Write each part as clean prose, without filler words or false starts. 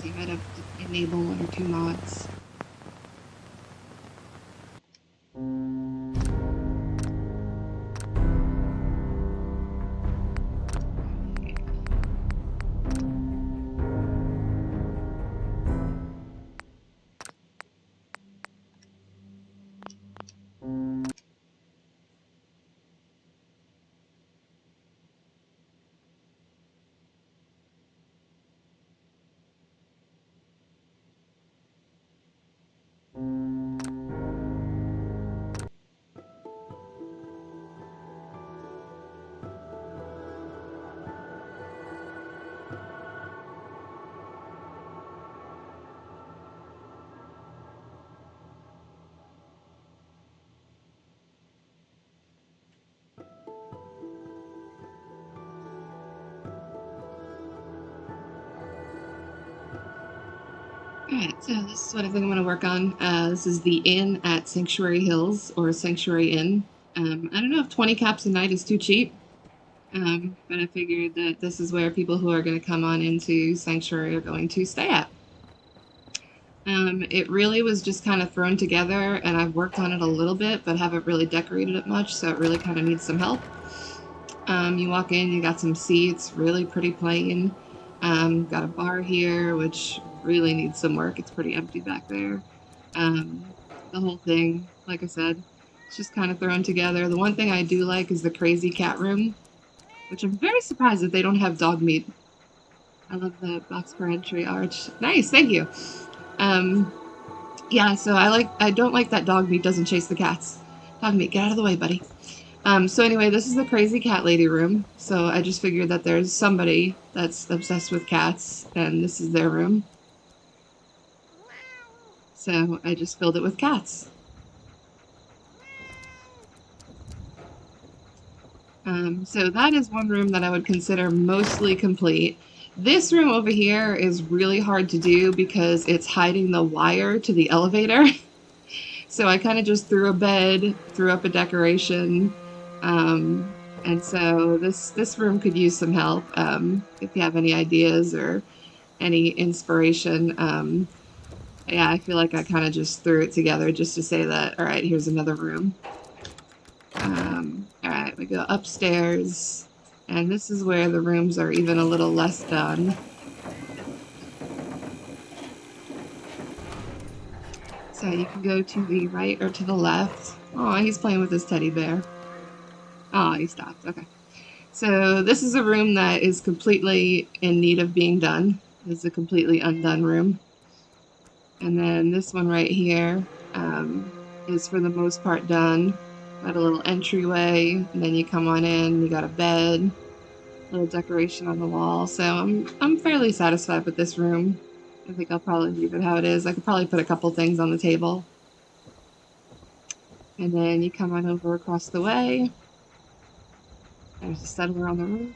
So you might have to enable 1 or 2 mods. Alright, so this is what I think I'm going to work on. This is the inn at Sanctuary Hills, or Sanctuary Inn. I don't know if 20 caps a night is too cheap, but I figured that this is where people who are going to come on into Sanctuary are going to stay at. It really was just kind of thrown together, and I've worked on it a little bit, but haven't really decorated it much, so it really kind of needs some help. You walk in, you got some seats, really pretty plain. Got a bar here, which really needs some work. It's pretty empty back there. The whole thing, like I said, it's just kind of thrown together. The one thing I do like is the crazy cat room, which I'm very surprised that they don't have dog meat. I love the box per entry arch. Nice, thank you. Yeah, so I don't like that dog meat doesn't chase the cats. Dog meat, get out of the way, buddy. So anyway, this is the crazy cat lady room. So I just figured that there's somebody that's obsessed with cats, and this is their room. So I just filled it with cats. So that is one room that I would consider mostly complete. This room over here is really hard to do because it's hiding the wire to the elevator. So I kind of just threw a bed, threw up a decoration, and so this room could use some help. If you have any ideas or any inspiration, yeah, I feel like I kind of just threw it together just to say that, all right, here's another room. All right, we go upstairs, and this is where the rooms are even a little less done. So you can go to the right or to the left. Oh, he's playing with his teddy bear. Oh, he stopped. Okay. So this is a room that is completely in need of being done. It's a completely undone room. And then this one right here is for the most part done. Got a little entryway, and then you come on in, you got a bed, little decoration on the wall. So I'm fairly satisfied with this room. I think I'll probably leave it how it is. I could probably put a couple things on the table. And then you come on over across the way. There's a settler on the roof.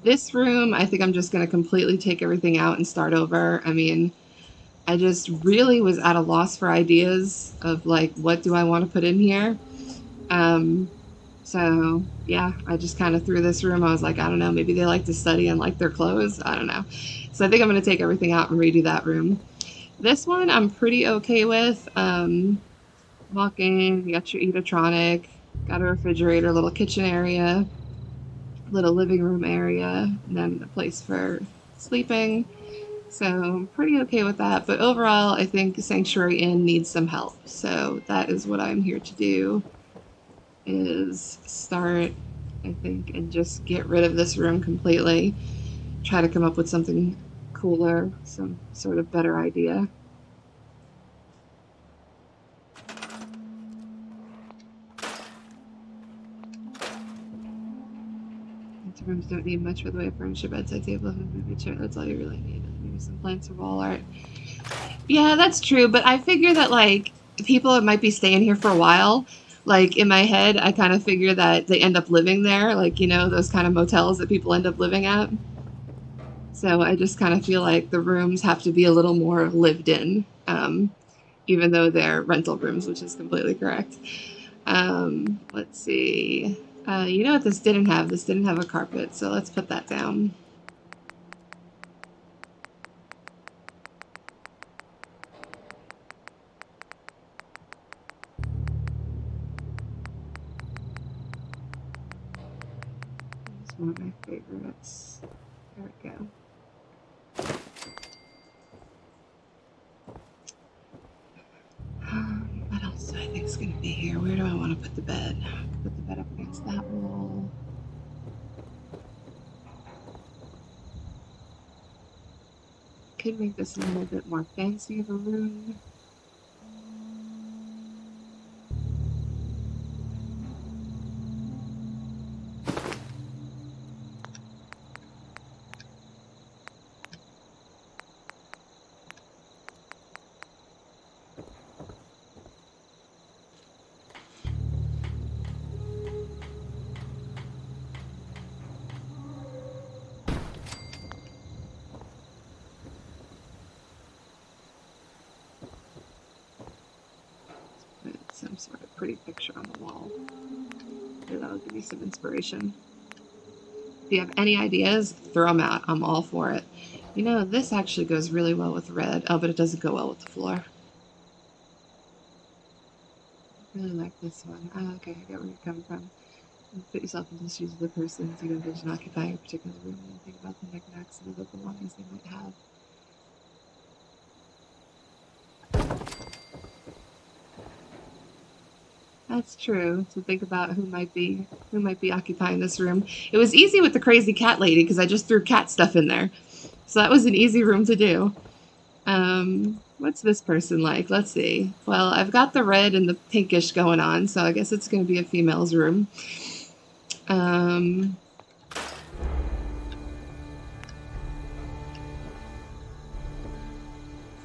This room, I think I'm just going to completely take everything out and start over. I mean, I just really was at a loss for ideas of like, what do I want to put in here? So yeah, I just kind of threw this room. I was like, I don't know, maybe they like to study and like their clothes. I don't know. So I think I'm going to take everything out and redo that room. This one I'm pretty okay with. Walk in, you got your Eatertronic, got a refrigerator, little kitchen area, little living room area, and then a place for sleeping. So I'm pretty okay with that. But overall, I think Sanctuary Inn needs some help. So that is what I'm here to do, is start, I think, and just get rid of this room completely. Try to come up with something cooler, some sort of better idea. These rooms don't need much for the way of furniture, bedside table, and movie chair. That's all you really need. Maybe some plants or wall art. Yeah, that's true. But I figure that like people might be staying here for a while. Like in my head, I kind of figure that they end up living there, like you know those kind of motels that people end up living at. So I just kind of feel like the rooms have to be a little more lived in, even though they're rental rooms, which is completely correct. Let's see. You know what this didn't have? This didn't have a carpet, so let's put that down. It's one of my favorites. There we go. What else do I think is going to be here? Where do I want to put the bed? Put the bed up against that wall. Could make this a little bit more fancy of a room. Some sort of pretty picture on the wall. Maybe that'll give you some inspiration. If you have any ideas, throw them out. I'm all for it. You know, this actually goes really well with red. Oh, but it doesn't go well with the floor. I really like this one. Oh, okay, I get where you're coming from. You put yourself into the shoes of the person you envision occupying a particular room and think about the knickknacks and other belongings they might have. That's true. To think about who might be occupying this room. It was easy with the crazy cat lady because I just threw cat stuff in there, so that was an easy room to do. What's this person like? Let's see. Well, I've got the red and the pinkish going on, so I guess it's going to be a female's room.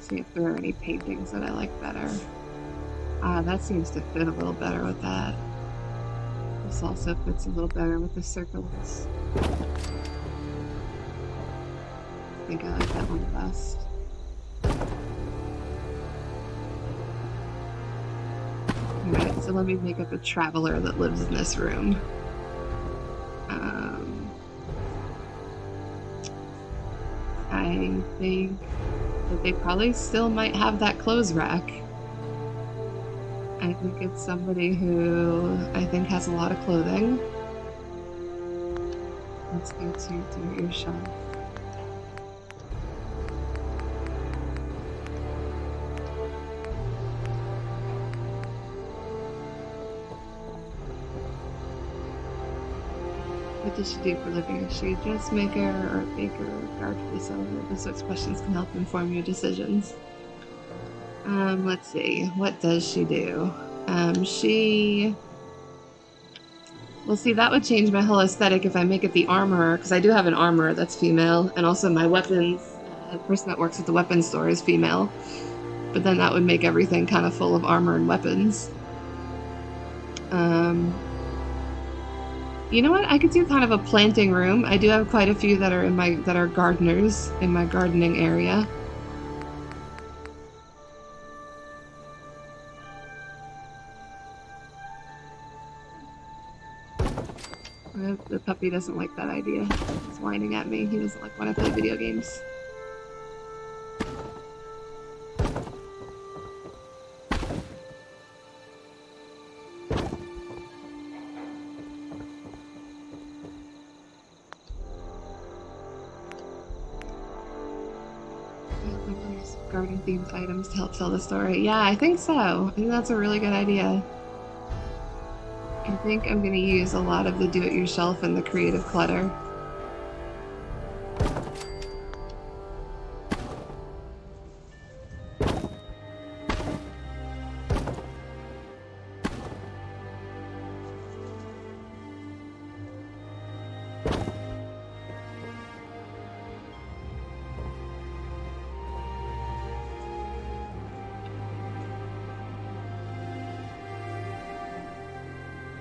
See if there are any paintings that I like better. That seems to fit a little better with that. This also fits a little better with the circles. I think I like that one best. Alright, so let me make up a traveler that lives in this room. I think that they probably still might have that clothes rack. I think it's somebody who I think has a lot of clothing. Let's go to do your shelf. What does she do for a living? Is she a dressmaker or a baker or a guard for the cellar? Those sorts of questions can help inform your decisions. Let's see. What does she do? Well, see, that would change my whole aesthetic if I make it the armorer, because I do have an armorer that's female, and also my weapons, the person that works at the weapons store is female. But then that would make everything kind of full of armor and weapons. You know what? I could do kind of a planting room. I do have quite a few that are gardeners in my gardening area. The puppy doesn't like that idea. He's whining at me. He doesn't like when I play video games. Garden themed items to help tell the story. Yeah, I think so. I think that's a really good idea. I think I'm going to use a lot of the do-it-yourself and the creative clutter.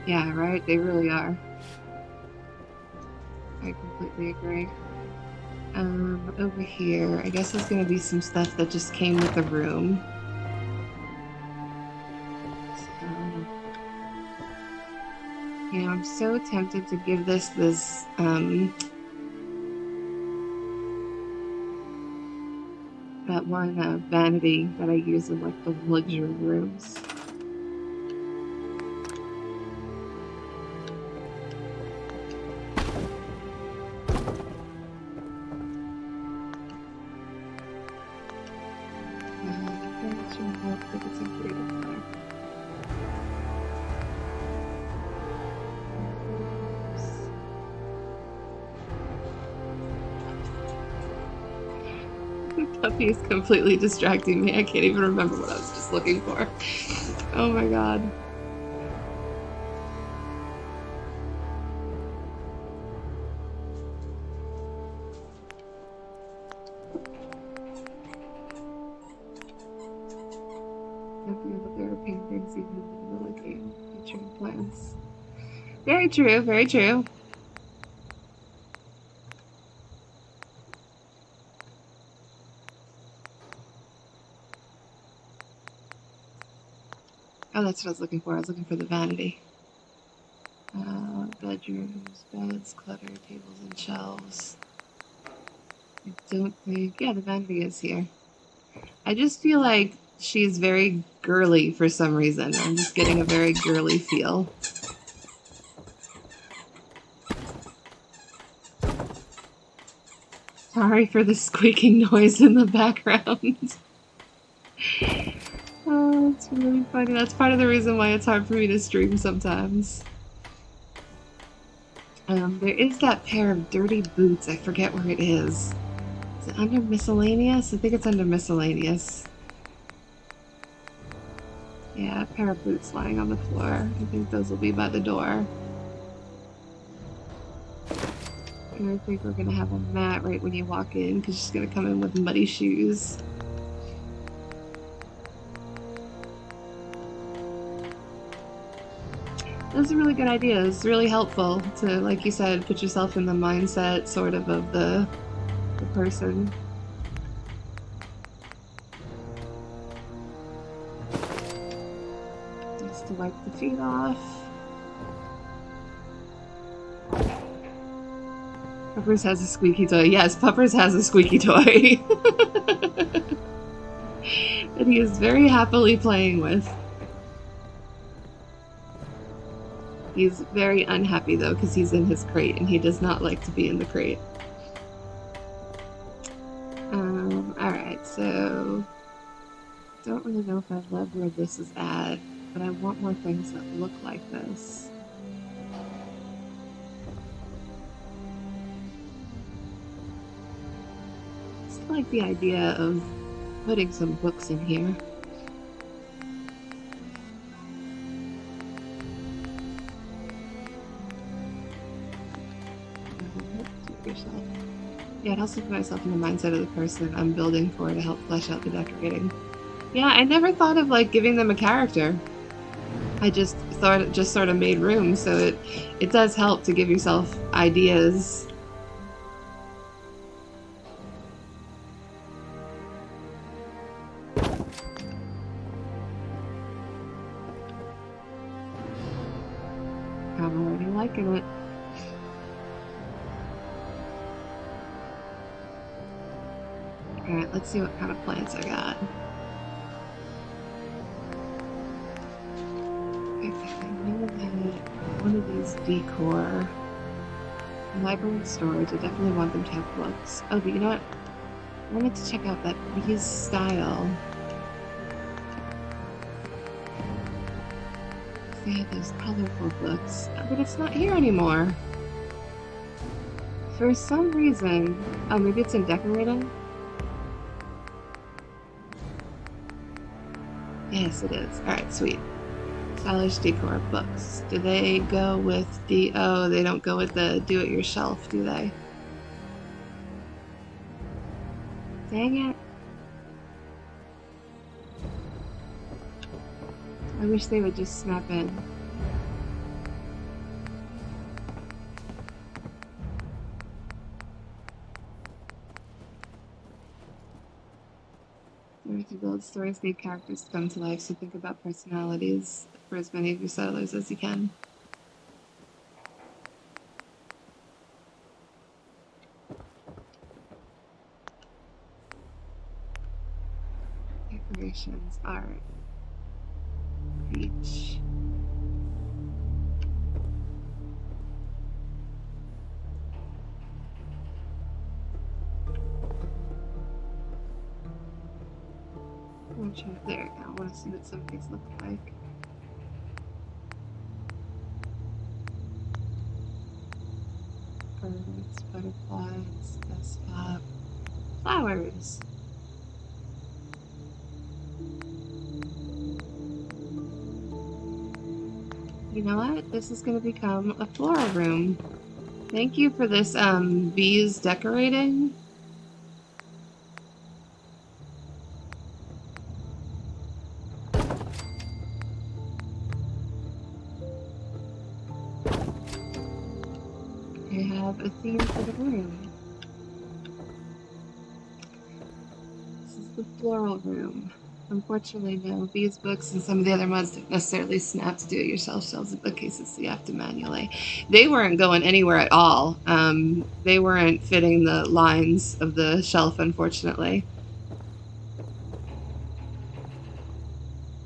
Yeah, right? They really are. I completely agree. Over here, I guess there's gonna be some stuff that just came with the room. So, you know, I'm so tempted to give this that one vanity that I use in like the luxury rooms. Puppy is completely distracting me. I can't even remember what I was just looking for. Oh my god. There are paintings even in the middle of the game featuring plants. Very true, very true. Oh, that's what I was looking for. I was looking for the vanity. Bedrooms, beds, clutter, tables, and shelves. I don't think... Yeah, the vanity is here. I just feel like she's very girly for some reason. I'm just getting a very girly feel. Sorry for the squeaking noise in the background. Oh, it's really funny. That's part of the reason why it's hard for me to stream sometimes. There is that pair of dirty boots. I forget where it is. Is it under miscellaneous? I think it's under miscellaneous. Yeah, a pair of boots lying on the floor. I think those will be by the door. And I think we're gonna have a mat right when you walk in, because she's gonna come in with muddy shoes. Those are really good ideas. It's really helpful to, like you said, put yourself in the mindset sort of the person. Just to wipe the feet off. Puppers has a squeaky toy. Yes, Puppers has a squeaky toy. That he is very happily playing with. He's very unhappy though, because he's in his crate and he does not like to be in the crate. Alright, so don't really know if I love where this is at, but I want more things that look like this. I just like the idea of putting some books in here. Yeah, it helps to put myself in the mindset of the person I'm building for to help flesh out the decorating. Yeah, I never thought of like giving them a character. I just thought it just sort of made room, so it does help to give yourself ideas. I'm already liking it. Alright, let's see what kind of plants I got. I know that one of these decor library and storage, I definitely want them to have books. Oh, but you know what? I wanted to check out that Bees style. They had those colorful books, but it's not here anymore. For some reason, oh, maybe it's in decorating? Yes, it is. Alright, sweet. Stylish decor books. Do they go with the... Oh, they don't go with the do-it-yourself, do they? Dang it. I wish they would just snap in. To build stories need characters to come to life, so think about personalities for as many of your settlers as you can. Decorations, art, beach. There we go. I want to see what some of these look like. Birds, butterflies, desktop, flowers. You know what? This is going to become a floral room. Thank you for this, bees decorating. I have a theme for the room. This is the floral room. Unfortunately, no. These books and some of the other mods don't necessarily snap to do-it-yourself shelves and bookcases, so you have to manually. They weren't going anywhere at all. They weren't fitting the lines of the shelf, unfortunately.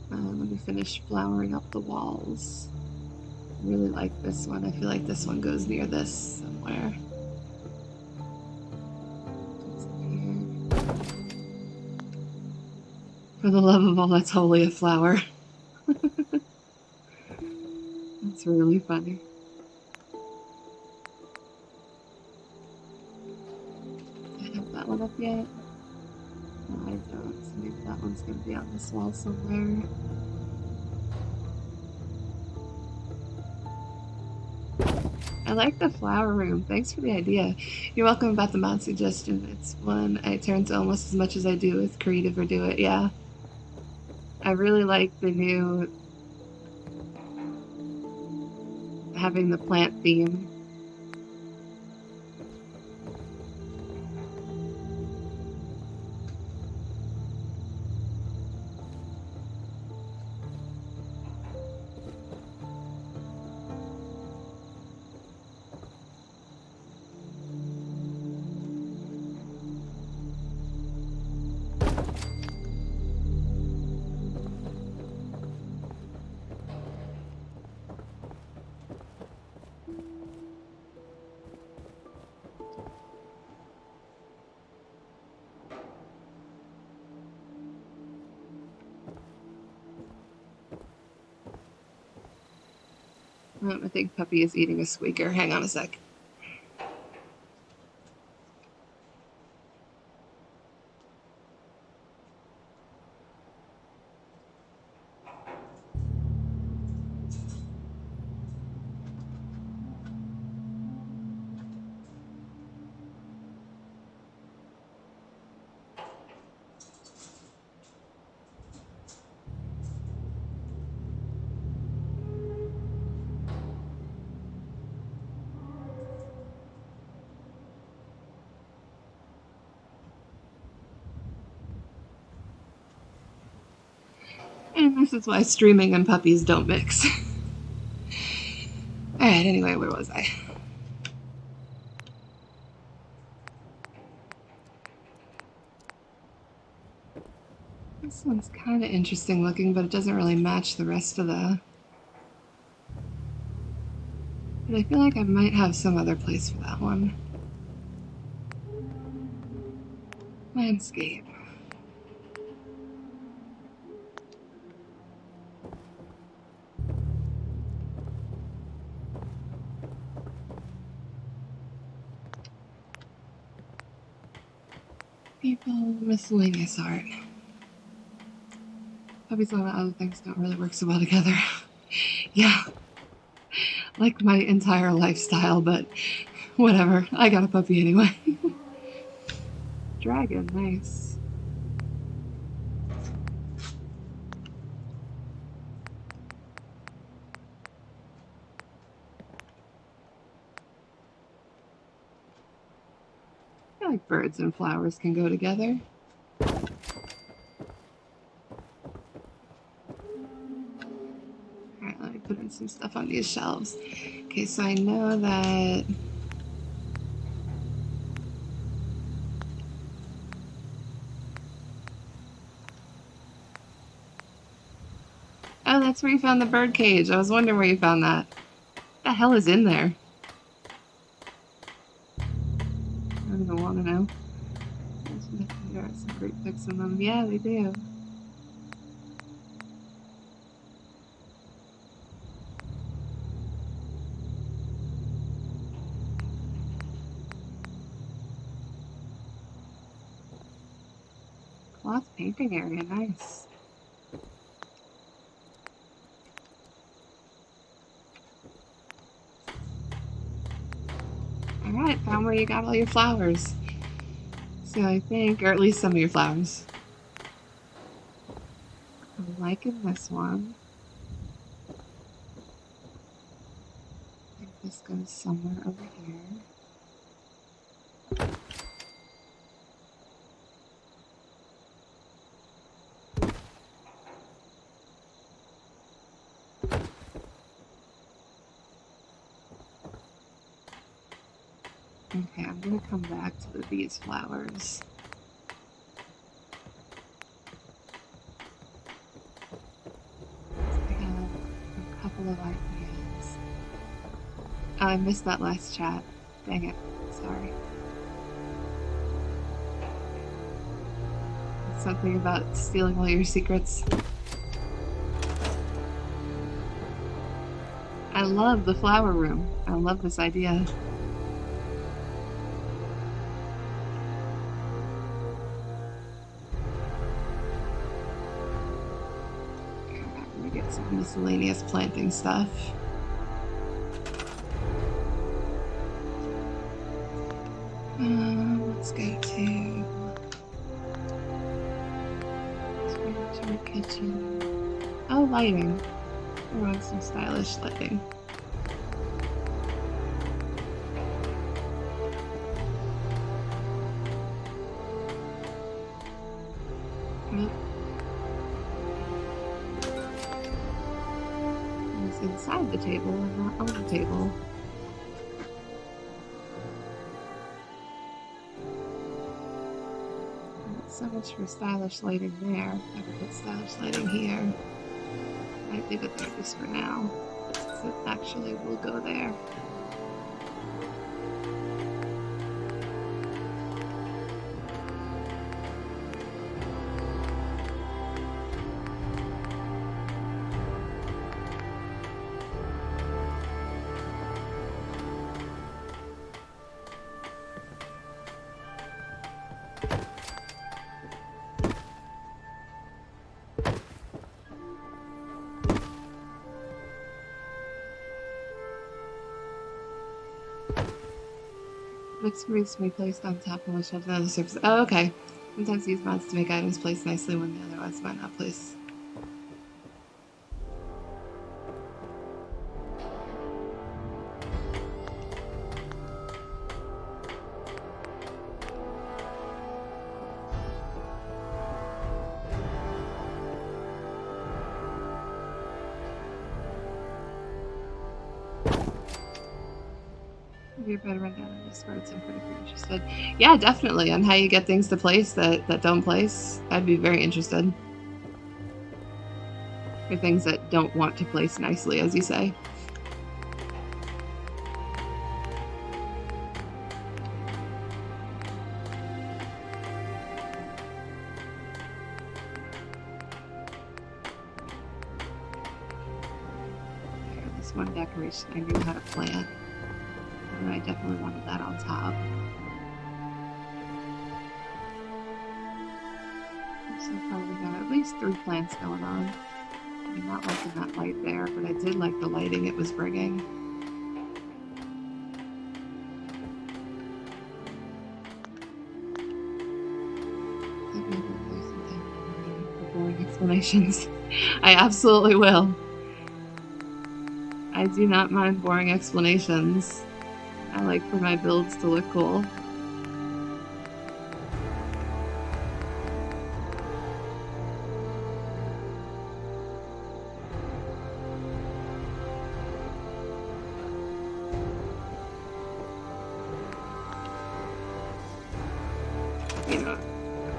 Let me finish flowering up the walls. I really like this one. I feel like this one goes near this somewhere. For the love of all that's holy, a flower. That's really funny. Do I have that one up yet? No, I don't. So maybe that one's going to be on this wall somewhere. I like the flower room. Thanks for the idea. You're welcome about the mod suggestion. It's one I turn to almost as much as I do with Creative or Do It. Yeah. I really like the new having the plant theme. I think Puppy is eating a squeaker. Hang on a sec. And this is why streaming and puppies don't mix. Alright, anyway, where was I? This one's kind of interesting looking, but it doesn't really match the rest of the... But I feel like I might have some other place for that one. Landscape. People, miscellaneous art. Puppies and other things don't really work so well together. Yeah. Like my entire lifestyle, but whatever. I got a puppy anyway. Dragon, nice. I feel like birds and flowers can go together. Alright, let me put in some stuff on these shelves. Okay, so I know that... Oh, that's where you found the bird cage. I was wondering where you found that. What the hell is in there? I don't even want to know. There are some great pics in them. Yeah, they do. Cloth painting area, nice. Alright, found where you got all your flowers. So I think, or at least some of your flowers. I'm liking this one. I think this goes somewhere over here. Okay, I'm gonna come back to these flowers. I have a couple of ideas. Oh, I missed that last chat. Dang it. Sorry. Something about stealing all your secrets. I love the flower room. I love this idea. I'm gonna get some miscellaneous planting stuff. Let's go to furniture, kitchen. Oh, lighting. I want some stylish lighting. It's inside the table and not on the table. So much for stylish lighting there. I could put stylish lighting here. Might leave it there just for now. So it actually will go there. Mixed fruits to be placed on top of a shelf on the surface. Oh, okay. Sometimes use mods to make items place nicely when they otherwise might not place. Maybe a better rundown on this word, so I'm pretty interested. Yeah, definitely, on how you get things to place that don't place. I'd be very interested. For things that don't want to place nicely, as you say. This one decoration I knew how to plant. And I definitely wanted that on top. So far we got at least 3 plants going on. I'm not liking that light there, but I did like the lighting it was bringing. Boring explanations. I absolutely will. I do not mind boring explanations. I like for my builds to look cool.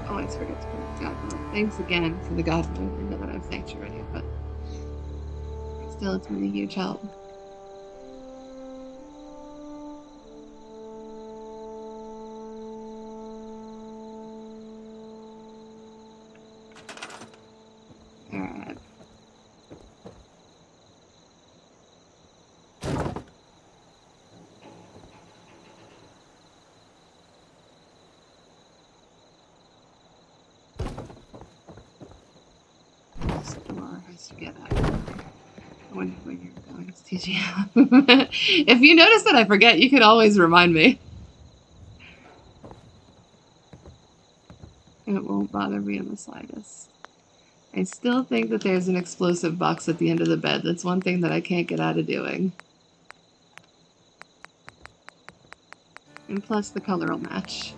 Always forget to put God mode. Thanks again for the God mode. I know that I've thanked you already, but still, it's been a huge help. Alright. This door has to get out. when you're going to TGM. If you notice that I forget, you can always remind me. It won't bother me in the slightest. I still think that there's an explosive box at the end of the bed. That's one thing that I can't get out of doing. And plus the color will match.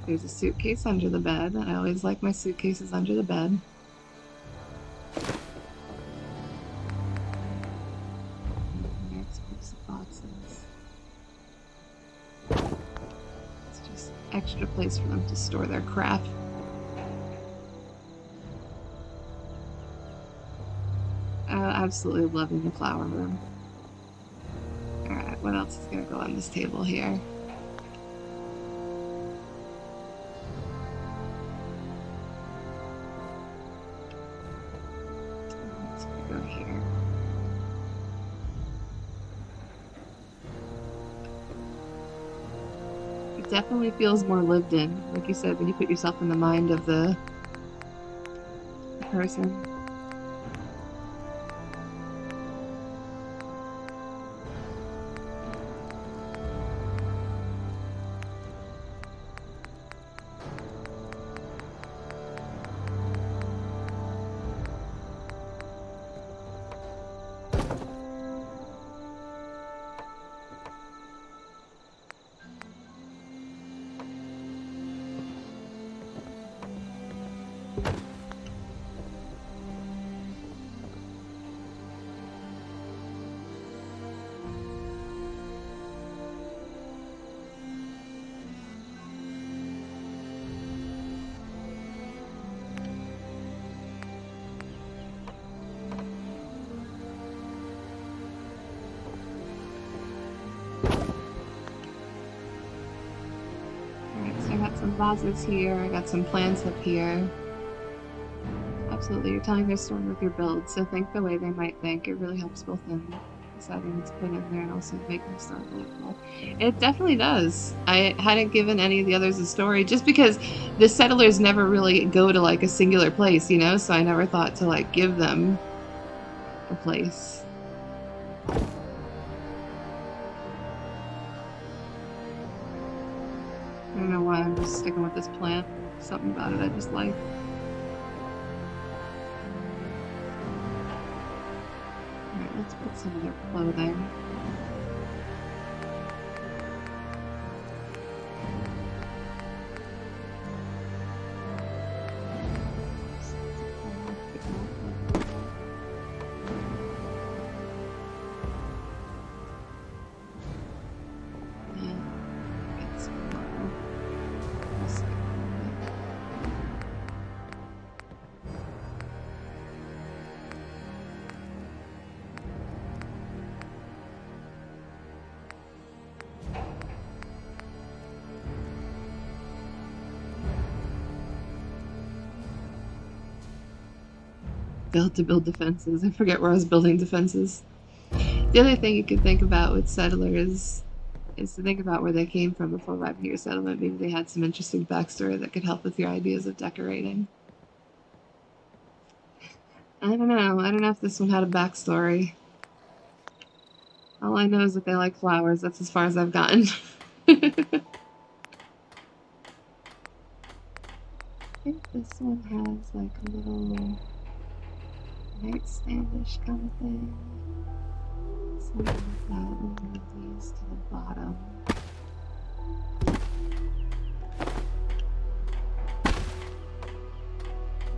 There's a suitcase under the bed. I always like my suitcases under the bed. Explosive boxes. It's just extra place for them to store their crap. Absolutely loving the flower room. Alright, what else is gonna go on this table here? Let's go here. It definitely feels more lived in, like you said, when you put yourself in the mind of the person. Vases here, I got some plants up here. Absolutely, you're telling their story with your build, so think the way they might think. It really helps both in deciding what to put in there and also making the story believable. It definitely does. I hadn't given any of the others a story just because the settlers never really go to like a singular place, you know, so I never thought to like give them a place. I don't know why I'm just sticking with this plant. Something about it I just like. Alright, let's put some of their clothing. Build to build defenses. I forget where I was building defenses. The other thing you could think about with settlers is to think about where they came from before arriving at your settlement. Maybe they had some interesting backstory that could help with your ideas of decorating. I don't know. I don't know if this one had a backstory. All I know is that they like flowers. That's as far as I've gotten. I think this one has like a little nightstandish kind of thing. Something like that, and move these to the bottom.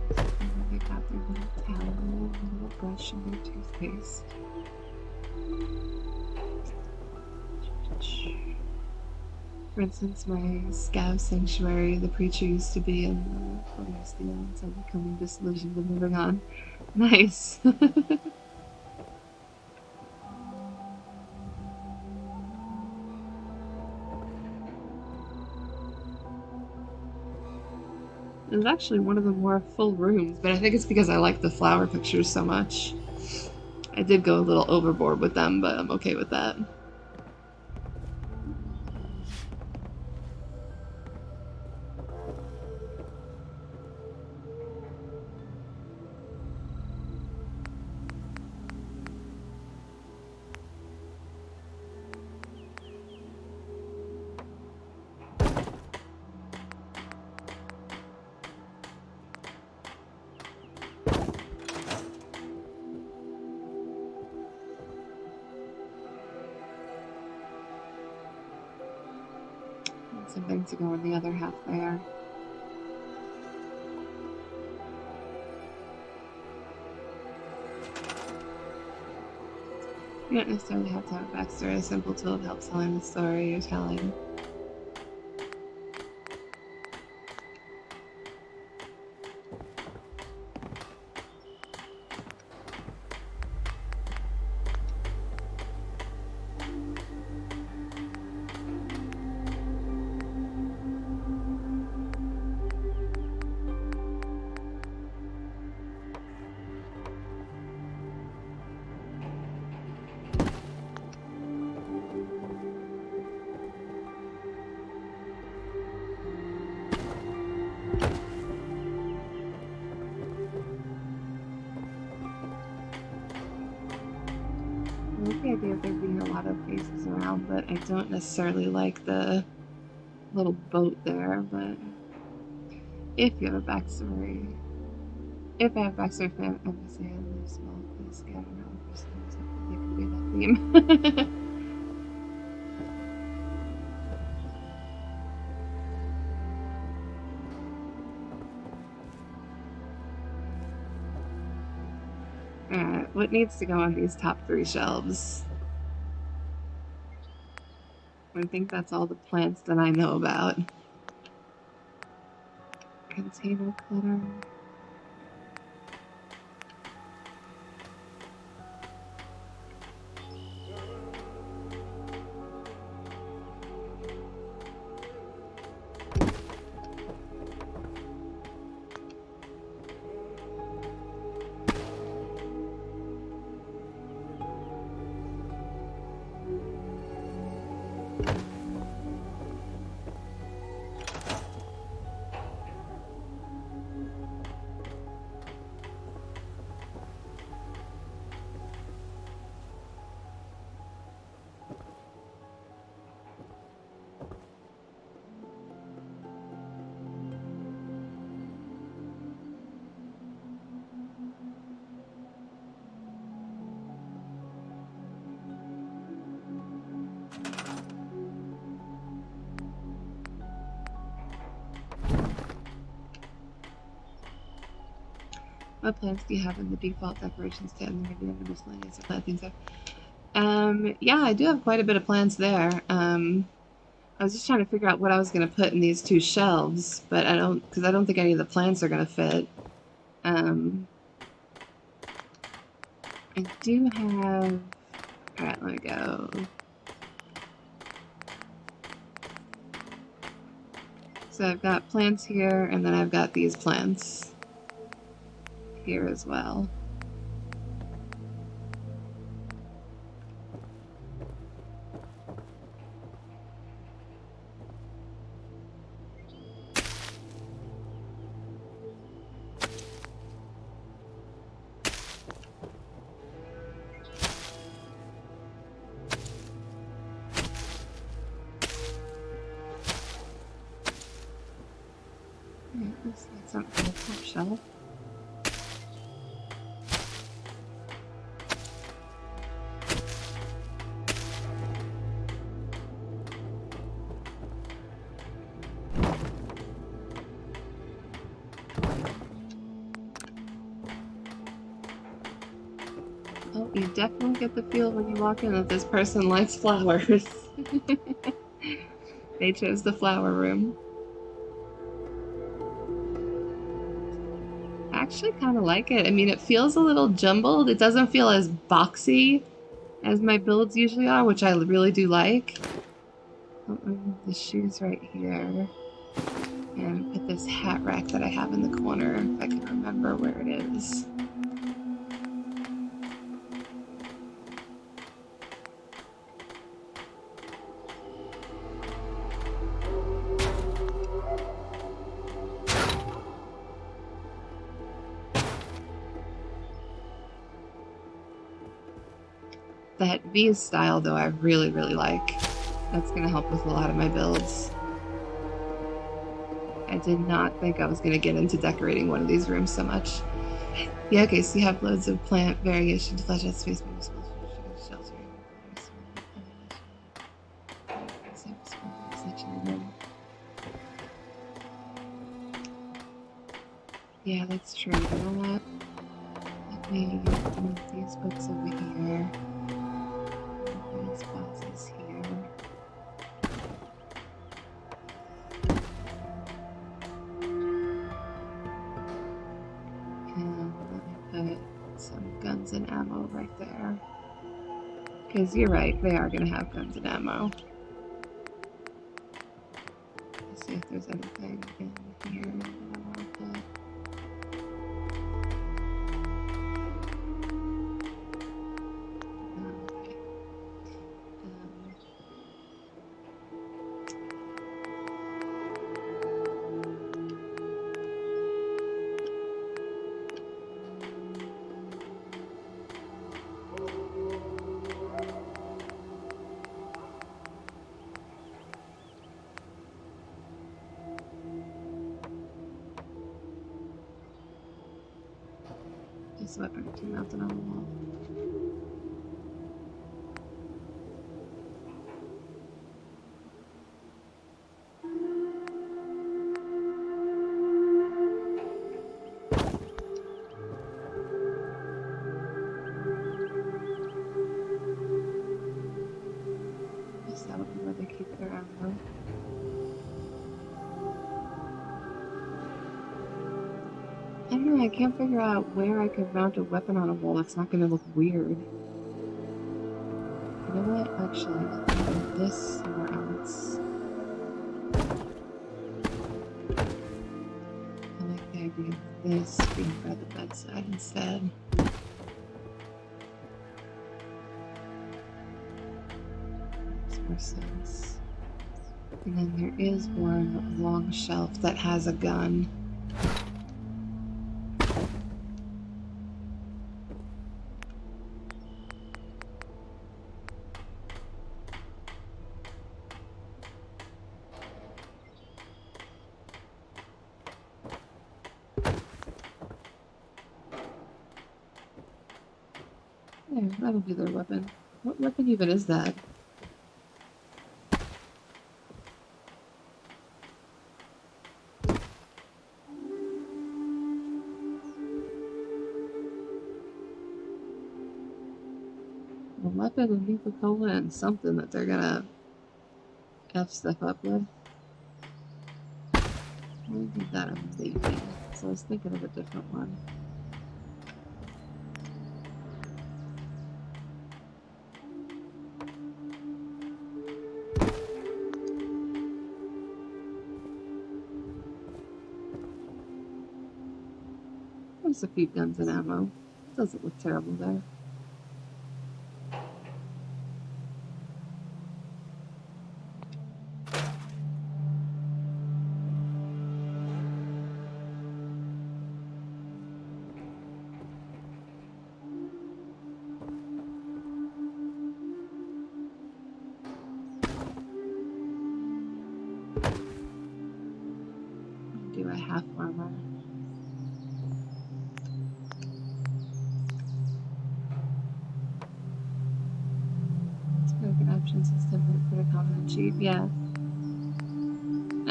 And then they got their little towel, and a little brush, and their toothpaste. For instance, my scout sanctuary, the preacher used to be in the Forest Fields, I'm becoming disillusioned and moving on. Nice. It was actually one of the more full rooms, but I think it's because I like the flower pictures so much. I did go a little overboard with them, but I'm okay with that. something to go in the other half there. You don't necessarily have to have a backstory. A simple tool to help telling the story you're telling. I like the idea of there being a lot of faces around, but I don't necessarily like the little boat there. But if you have a backstory, if I have a backstory for obviously I live small place scattered around for some they could be that theme. Alright, what needs to go on these top 3 shelves? I think that's all the plants that I know about. Container clutter. What plants do you have in the default decorations tab? And maybe under miscellaneous or plant things there. Yeah, I do have quite a bit of plants there. I was just trying to figure out what I was going to put in these 2 shelves, but because I don't think any of the plants are going to fit. I do have. Alright, let me go. So I've got plants here, and then I've got these plants here as well. Let's get something for the top shelf. Oh, you definitely get the feel when you walk in that this person likes flowers. They chose the flower room. I actually kind of like it. I mean, it feels a little jumbled. It doesn't feel as boxy as my builds usually are, which I really do like. I'll move the shoes right here. And put this hat rack that I have in the corner, if I can remember where it is. That V style, though, I really, really like. That's going to help with a lot of my builds. I did not think I was going to get into decorating one of these rooms so much. Yeah, okay, so you have loads of plant variation to flesh out space. Shelter. Yeah, that's true. You know what? Let me move these books over here. Move these vases here. And let me put some guns and ammo right there. Because you're right, they are going to have guns and ammo. Let's see if there's anything in here that I want to put. Okay. This weapon to mount it on the wall. Guess that would be where they keep their ammo. I don't know, I can't figure out where I could mount a weapon on a wall that's not going to look weird. You know what? Actually, I'll do this somewhere else. I like the idea of this being by the bedside instead. Makes more sense. And then there is one long shelf that has a gun. There, that'll be their weapon. What weapon even is that? A weapon and Nuka-Cola and something that they're gonna F stuff up with. I think that a maybe. So I was thinking of a different one. There's a few guns and ammo. Doesn't look terrible there. Do I have armor? It's like an option system for the common cheap, yeah.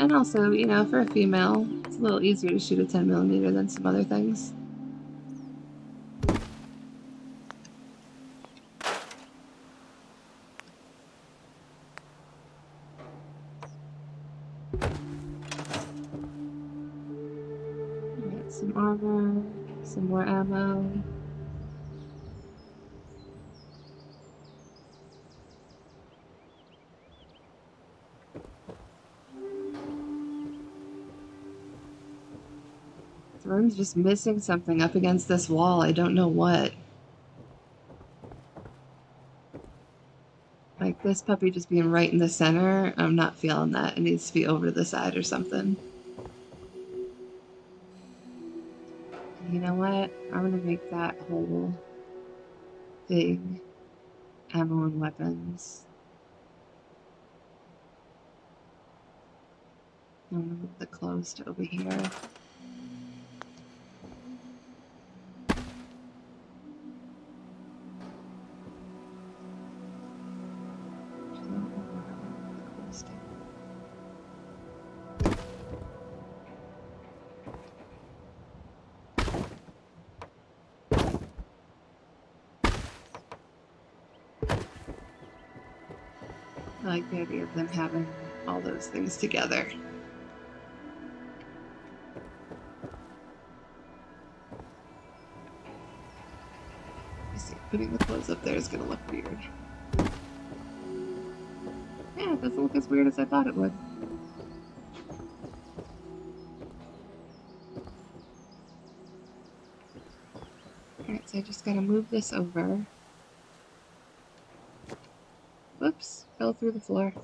And also, you know, for a female, it's a little easier to shoot a 10mm than some other things. Alright, some armor, some more ammo. The room's just missing something up against this wall. I don't know what. Like this puppy just being right in the center, I'm not feeling that. It needs to be over to the side or something. You know what? I'm gonna make that whole thing ammo and weapons. I'm gonna move the clothes to over here. I like the idea of them having all those things together. I see, putting the clothes up there is gonna look weird. Yeah, it doesn't look as weird as I thought it would. Alright, so I just gotta move this over. Whoops, fell through the floor.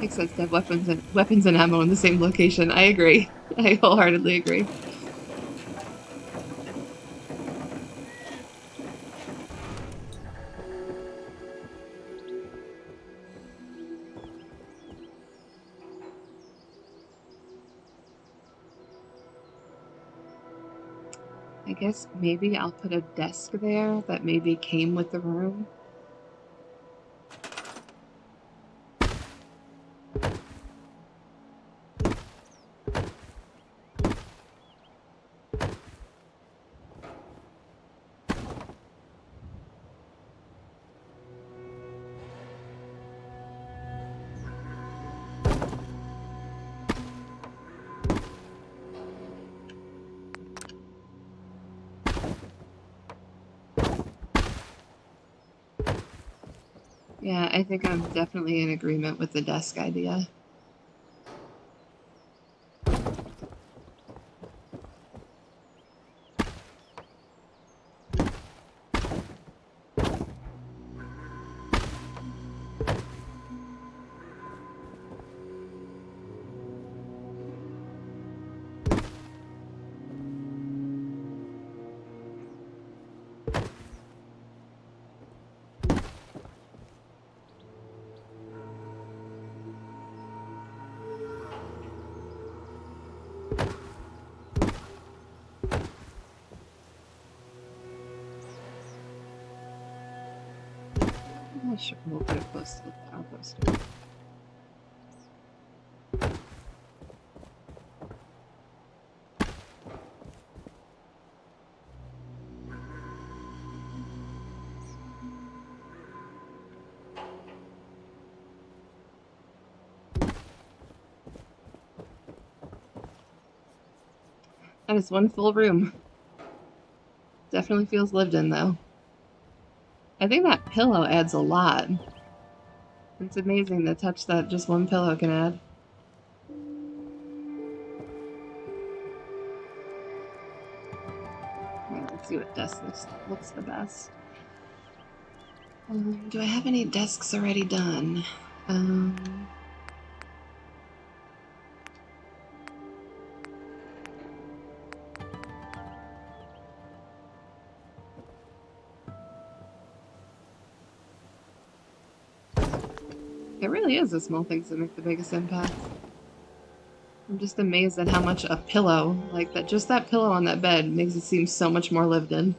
Makes sense to have weapons and ammo in the same location. I agree. I wholeheartedly agree. I guess maybe I'll put a desk there that maybe came with the room. Yeah, I think I'm definitely in agreement with the desk idea. I should move it close to the power poster. That is one full room. Definitely feels lived in, though. I think that pillow adds a lot. It's amazing the touch that just one pillow can add. Alright, let's see what desk looks the best. Do I have any desks already done? It really is the small things that make the biggest impact. I'm just amazed at how much a pillow, like that, just that pillow on that bed makes it seem so much more lived in.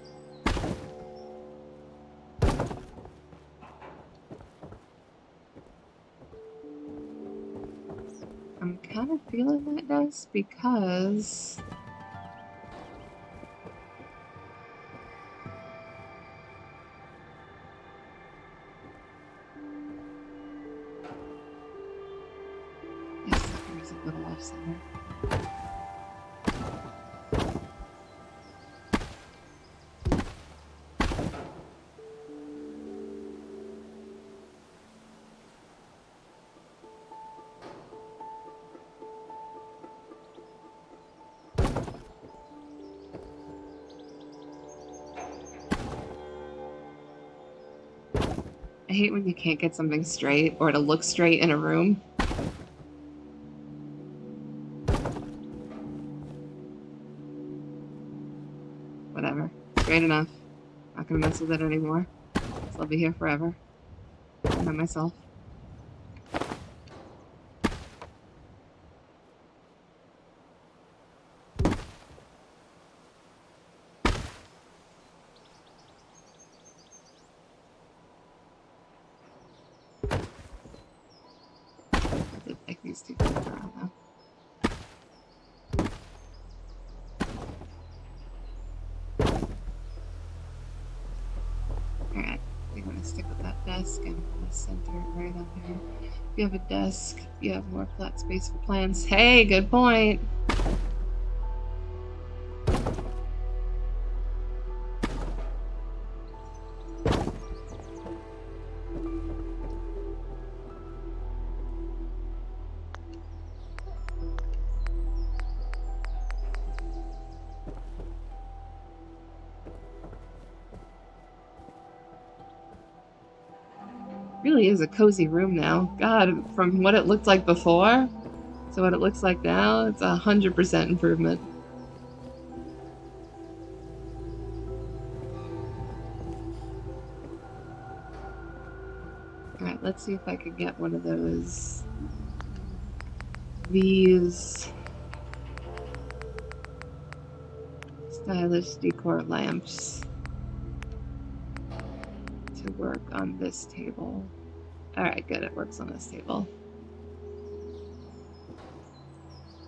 I'm kind of feeling that desk because this sucker is a little off center. I hate when you can't get something straight or to look straight in a room. Whatever. Straight enough. Not gonna mess with it anymore. So I'll be here forever. I'm not myself. I did like these two things around though. gonna stick with that desk. I'm gonna center it right on there. If you have a desk, you have more flat space for plants. Hey, good point. Really is a cozy room now. God, from what it looked like before to what it looks like now, it's 100% improvement. Alright, let's see if I could get one of these stylish decor lamps to work on this table. Alright, good, it works on this table.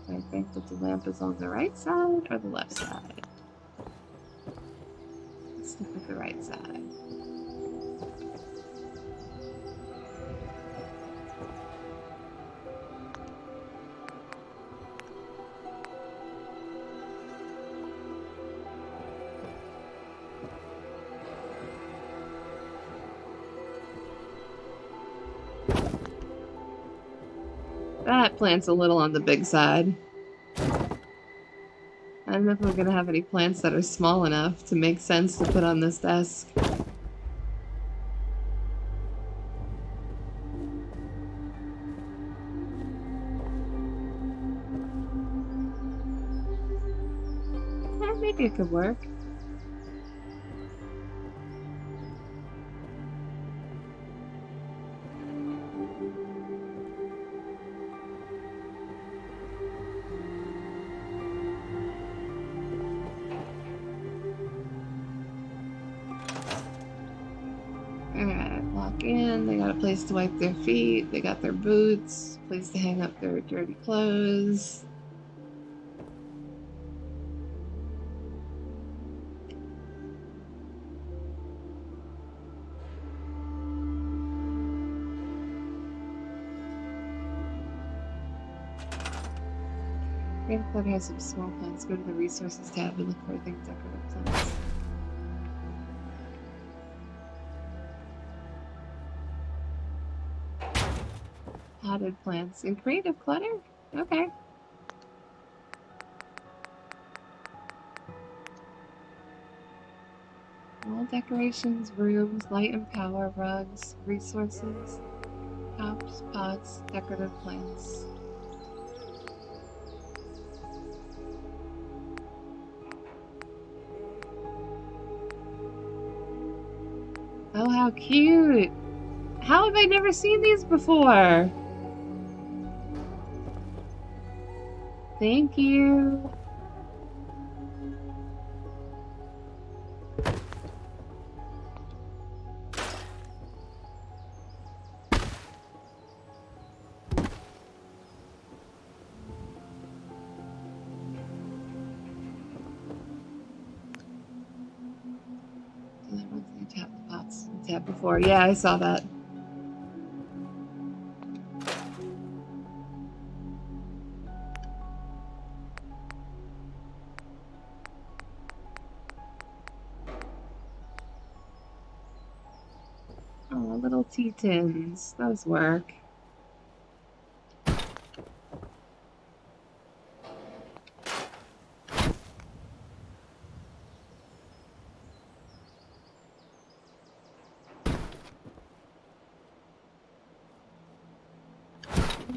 I think that the lamp is on the right side or the left side. Let's stick with the right side. That plant's a little on the big side. I don't know if we're gonna have any plants that are small enough to make sense to put on this desk. Maybe it could work. Alright, walk in. They got a place to wipe their feet. They got their boots. Place to hang up their dirty clothes. Creative Clutter has some small plants. Go to the resources tab and look for things decorative plants. Potted plants in Creative Clutter? Okay. Wall decorations, rooms, light and power, rugs, resources, cups, pots, decorative plants. Oh, how cute! How have I never seen these before? Thank you. Tap the pots. Tap before. Yeah, I saw that. Oh, little tea tins. Those work.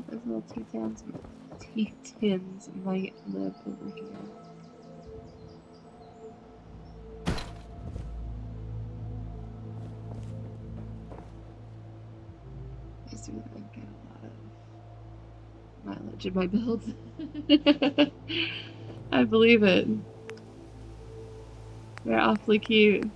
Those little tea tins might live over here. I see that I get a lot of mileage in my build. I believe it. They're awfully cute.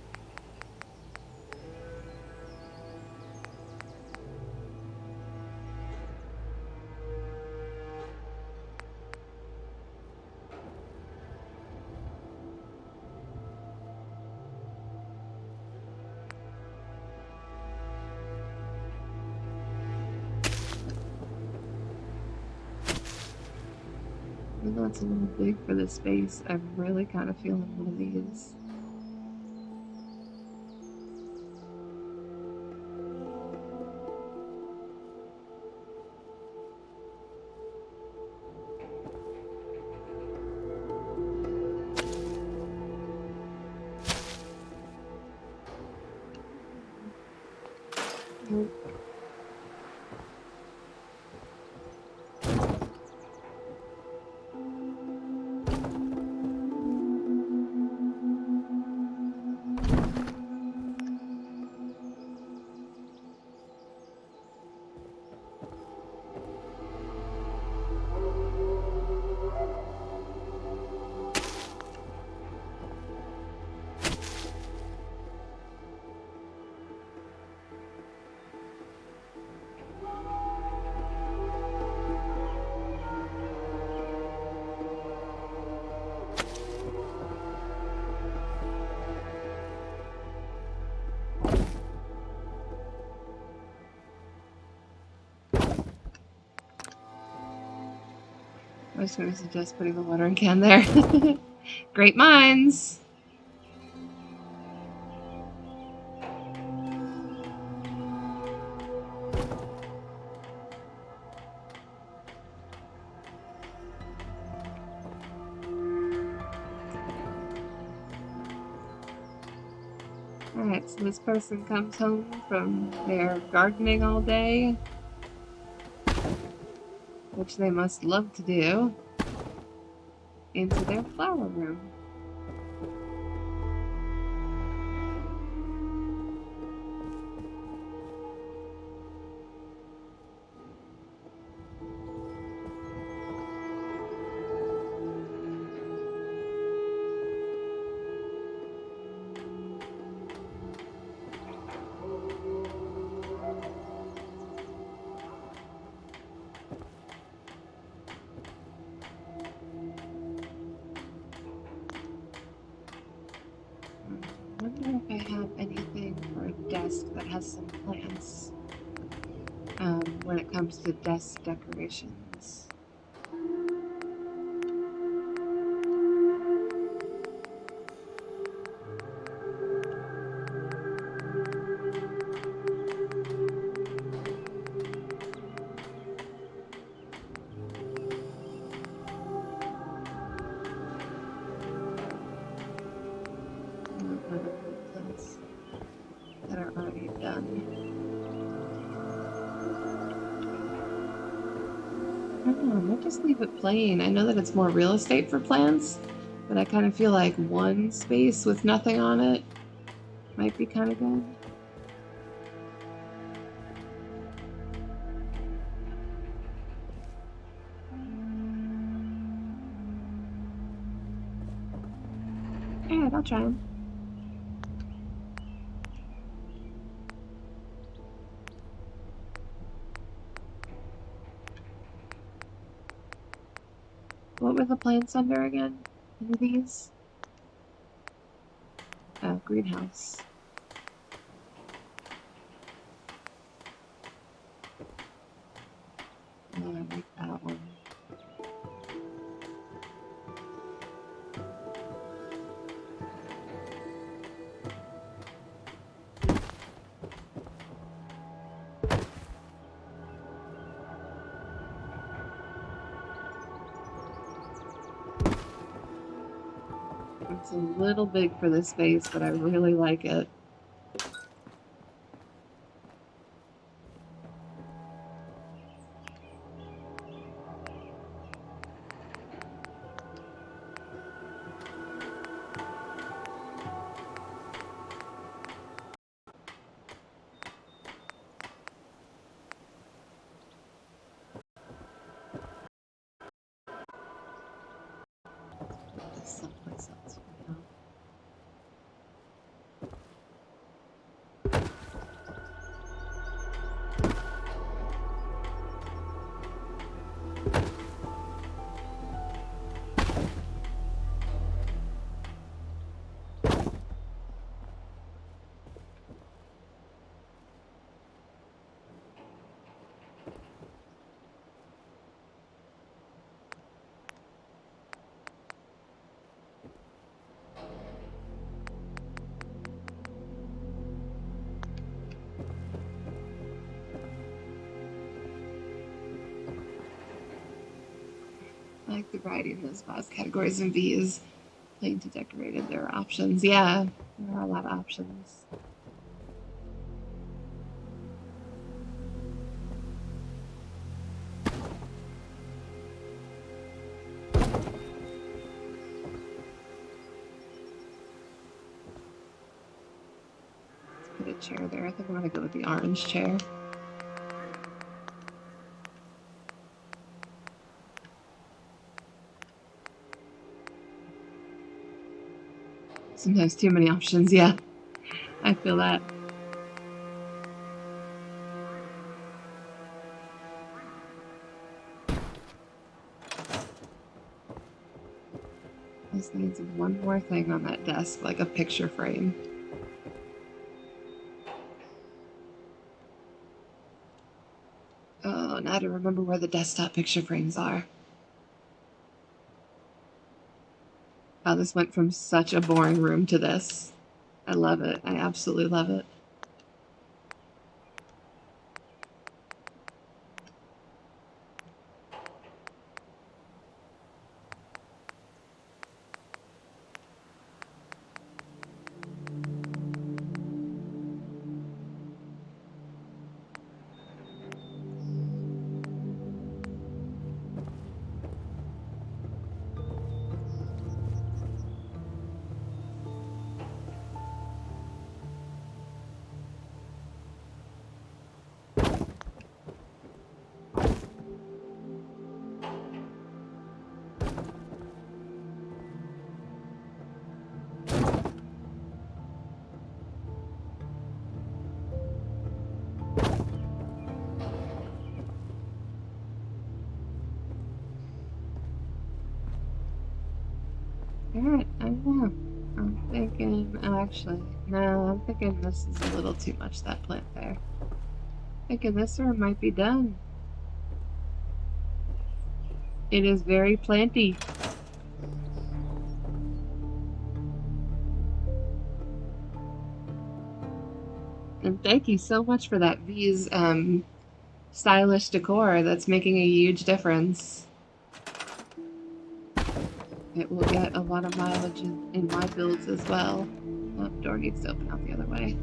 Even though it's a little big for this space, I'm really kind of feeling one of these. I was going to suggest putting the watering can there. Great minds! Alright, so this person comes home from their gardening all day, which they must love to do, into their flower room. I wonder if I have anything for a desk that has some plants when it comes to desk decorations. Plants that are already done. I don't know, I might just leave it plain. I know that it's more real estate for plants, but I kind of feel like one space with nothing on it might be kind of good. Alright, I'll try them. What were the plants under again? Any of these? Oh, greenhouse. Oh, I like that one. It's a little big for this space, but I really like it. Put this someplace else for now. like the variety in those vase categories and V's. Plain to decorated, there are options. Yeah, there are a lot of options. Let's put a chair there. I think I'm going to go with the orange chair. Sometimes too many options, yeah. I feel that. This needs one more thing on that desk, like a picture frame. Oh, now to remember where the desktop picture frames are. Wow, this went from such a boring room to this. I love it. I absolutely love it. Alright, I don't know. I'm thinking, actually, no, I'm thinking this is a little too much, that plant there. Thinking this room might be done. It is very planty. And thank you so much for that V's stylish decor. That's making a huge difference. It will get a lot of mileage in my builds as well. Oh, door needs to open out the other way.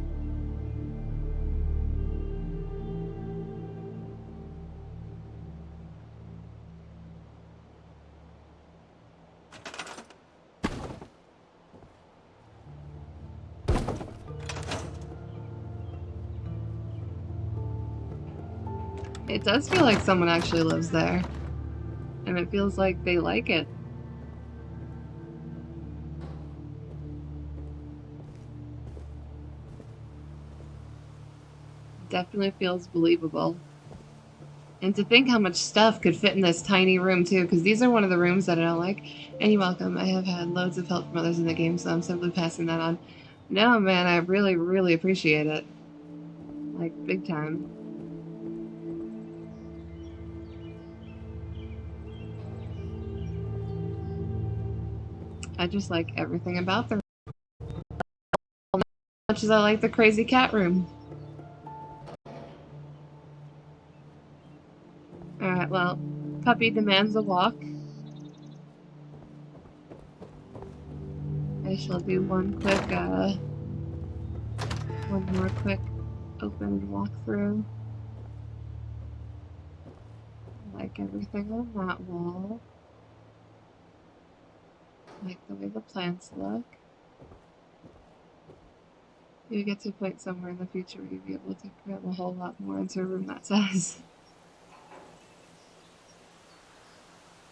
It does feel like someone actually lives there. And it feels like they like it. Definitely feels believable. And to think how much stuff could fit in this tiny room too, because these are one of the rooms that I don't like. And you're welcome. I have had loads of help from others in the game, so I'm simply passing that on. No, man, I really, really appreciate it. Like, big time. I just like everything about the room. As much as I like the crazy cat room. Alright, well, puppy demands a walk. I shall do one more quick open and walk through. Like everything on that wall. Like the way the plants look. You get to a point somewhere in the future where you'll be able to cram a whole lot more into a room that size.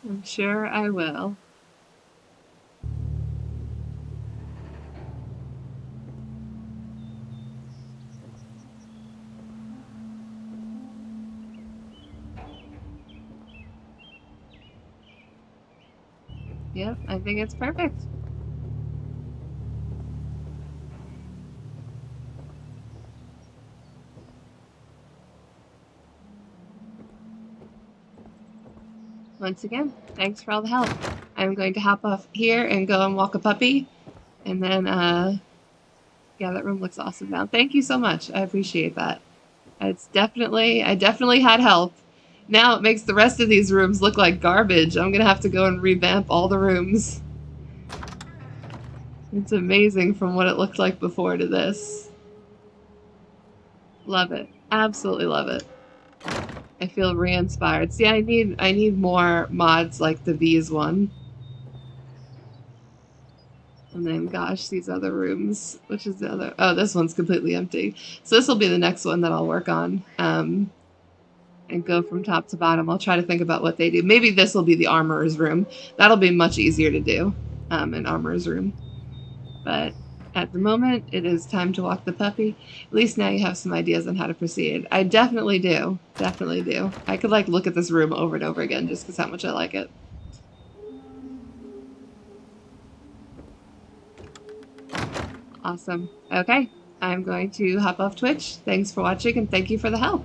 I'm sure I will. Yep, I think it's perfect. Once again, thanks for all the help. I'm going to hop off here and go and walk a puppy. And then, yeah, that room looks awesome now. Thank you so much. I appreciate that. I definitely had help. Now it makes the rest of these rooms look like garbage. I'm gonna have to go and revamp all the rooms. It's amazing from what it looked like before to this. Love it. Absolutely love it. I feel re-inspired. See, I need more mods like the V's one. And then, gosh, these other rooms, which is the other... Oh, this one's completely empty. So this will be the next one that I'll work on. And go from top to bottom. I'll try to think about what they do. Maybe this will be the armorer's room. That'll be much easier to do, an armorer's room. But at the moment, it is time to walk the puppy. At least now you have some ideas on how to proceed. I definitely do. Definitely do. I could, like, look at this room over and over again just because how much I like it. Awesome. Okay. I'm going to hop off Twitch. Thanks for watching, and thank you for the help.